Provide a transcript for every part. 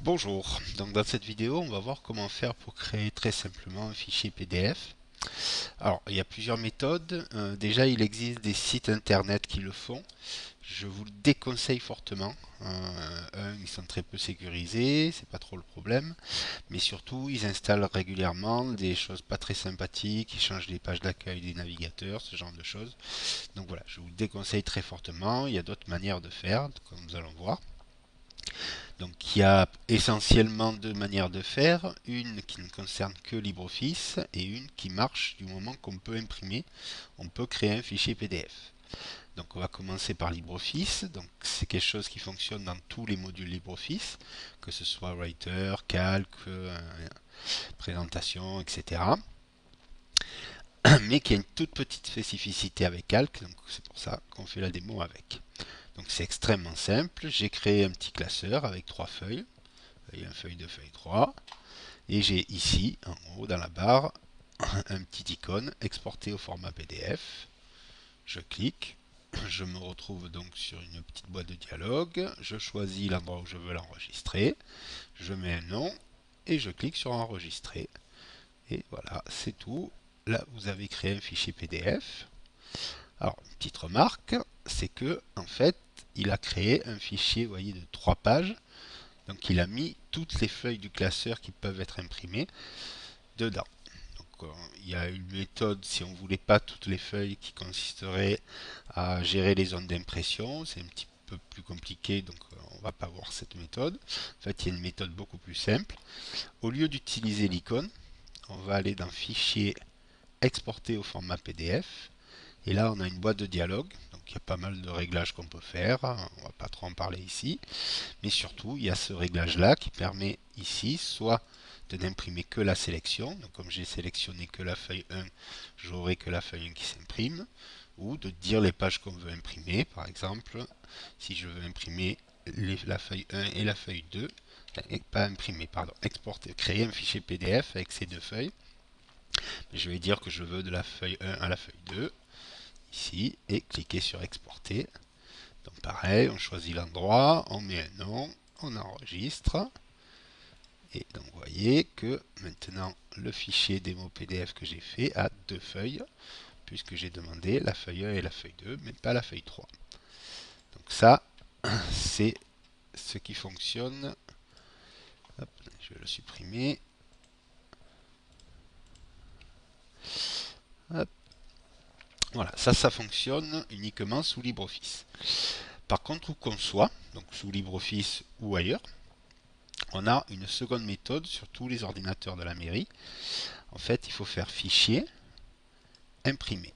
Bonjour, donc dans cette vidéo on va voir comment faire pour créer très simplement un fichier PDF. Alors il y a plusieurs méthodes. Déjà il existe des sites internet qui le font. Je vous le déconseille fortement. Ils sont très peu sécurisés, c'est pas trop le problème. Mais surtout ils installent régulièrement des choses pas très sympathiques, ils changent les pages d'accueil des navigateurs, ce genre de choses. Donc voilà, je vous le déconseille très fortement. Il y a d'autres manières de faire, comme nous allons voir. Donc il y a essentiellement deux manières de faire, une qui ne concerne que LibreOffice et une qui marche du moment qu'on peut imprimer, on peut créer un fichier PDF. Donc on va commencer par LibreOffice, donc c'est quelque chose qui fonctionne dans tous les modules LibreOffice, que ce soit Writer, Calc, présentation, etc. Mais qui a une toute petite spécificité avec Calc, donc c'est pour ça qu'on fait la démo avec. Donc c'est extrêmement simple, j'ai créé un petit classeur avec trois feuilles. Feuille 2, feuille 3. Et j'ai ici, en haut, dans la barre, un petit icône exporté au format PDF. Je clique. Je me retrouve donc sur une petite boîte de dialogue. Je choisis l'endroit où je veux l'enregistrer. Je mets un nom et je clique sur enregistrer. Et voilà, c'est tout. Là, vous avez créé un fichier PDF. Alors, une petite remarque, c'est que, en fait, il a créé un fichier, vous voyez, de 3 pages. Donc il a mis toutes les feuilles du classeur qui peuvent être imprimées dedans. Donc il y a une méthode si on ne voulait pas toutes les feuilles qui consisterait à gérer les zones d'impression. C'est un petit peu plus compliqué, donc on ne va pas voir cette méthode. En fait, il y a une méthode beaucoup plus simple. Au lieu d'utiliser l'icône, on va aller dans Fichier, Exporter au format PDF. Et là, on a une boîte de dialogue. Donc il y a pas mal de réglages qu'on peut faire. On ne va pas trop en parler ici. Mais surtout, il y a ce réglage-là qui permet ici soit de n'imprimer que la sélection. Donc comme j'ai sélectionné que la feuille 1, j'aurai que la feuille 1 qui s'imprime. Ou de dire les pages qu'on veut imprimer. Par exemple, si je veux imprimer la feuille 1 et la feuille 2, et pas imprimer, pardon, exporter, créer un fichier PDF avec ces deux feuilles. Je vais dire que je veux de la feuille 1 à la feuille 2, ici, et cliquer sur exporter. Donc pareil, on choisit l'endroit, on met un nom, on enregistre. Et donc vous voyez que maintenant le fichier démo PDF que j'ai fait a deux feuilles, puisque j'ai demandé la feuille 1 et la feuille 2, mais pas la feuille 3. Donc ça, c'est ce qui fonctionne. Hop, je vais le supprimer. Hop. Voilà, ça fonctionne uniquement sous LibreOffice. Par contre, où qu'on soit, donc sous LibreOffice ou ailleurs, on a une seconde méthode sur tous les ordinateurs de la mairie. En fait, il faut faire fichier, imprimer.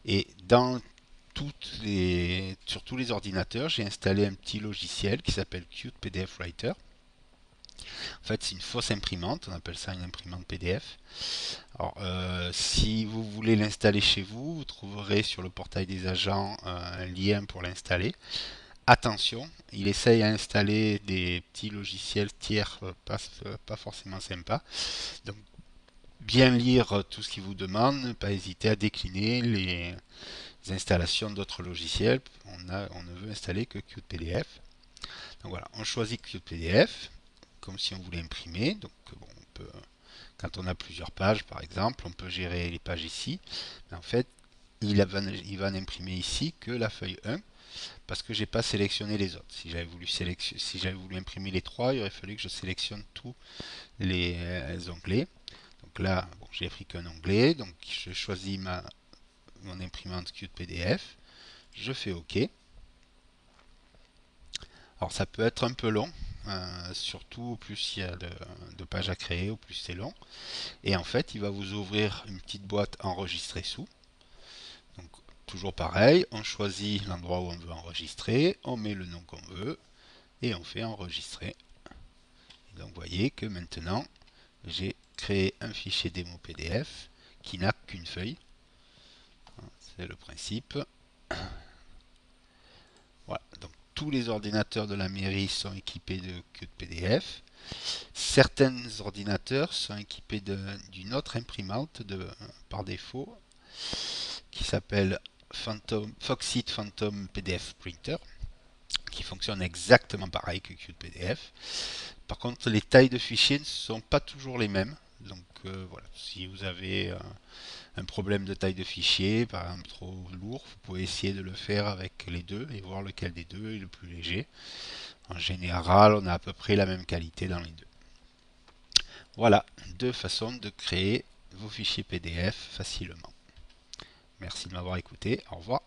Et sur tous les ordinateurs, j'ai installé un petit logiciel qui s'appelle Qt PDF Writer. En fait, c'est une fausse imprimante, on appelle ça une imprimante PDF. Alors, si vous voulez l'installer chez vous, vous trouverez sur le portail des agents un lien pour l'installer. Attention, il essaye à installer des petits logiciels tiers pas forcément sympas. Donc, bien lire tout ce qu'il vous demande, ne pas hésiter à décliner les installations d'autres logiciels. On ne veut installer que QtPDF. Donc voilà, on choisit QtPDF comme si on voulait imprimer. Donc bon, quand on a plusieurs pages par exemple, on peut gérer les pages ici. Mais en fait, il va n'imprimer ici que la feuille 1 parce que j'ai pas sélectionné les autres. Si j'avais voulu imprimer les trois, il aurait fallu que je sélectionne tous les onglets. Donc là, bon, j'ai pris qu'un onglet, donc je choisis mon imprimante QtPDF, je fais OK. Alors ça peut être un peu long, surtout au plus il y a de pages à créer, au plus c'est long. Et en fait, il va vous ouvrir une petite boîte enregistrée sous. Donc toujours pareil, on choisit l'endroit où on veut enregistrer, on met le nom qu'on veut et on fait enregistrer. Et donc vous voyez que maintenant, j'ai créé un fichier démo PDF qui n'a qu'une feuille. C'est le principe. Voilà, donc tous les ordinateurs de la mairie sont équipés de QtPDF. Certains ordinateurs sont équipés d'une autre imprimante par défaut qui s'appelle Foxit Phantom PDF Printer, qui fonctionne exactement pareil que QPDF. Par contre, les tailles de fichiers ne sont pas toujours les mêmes. Donc voilà, si vous avez un problème de taille de fichier, par exemple trop lourd, vous pouvez essayer de le faire avec les deux et voir lequel des deux est le plus léger. En général, on a à peu près la même qualité dans les deux. Voilà, deux façons de créer vos fichiers PDF facilement. Merci de m'avoir écouté, au revoir.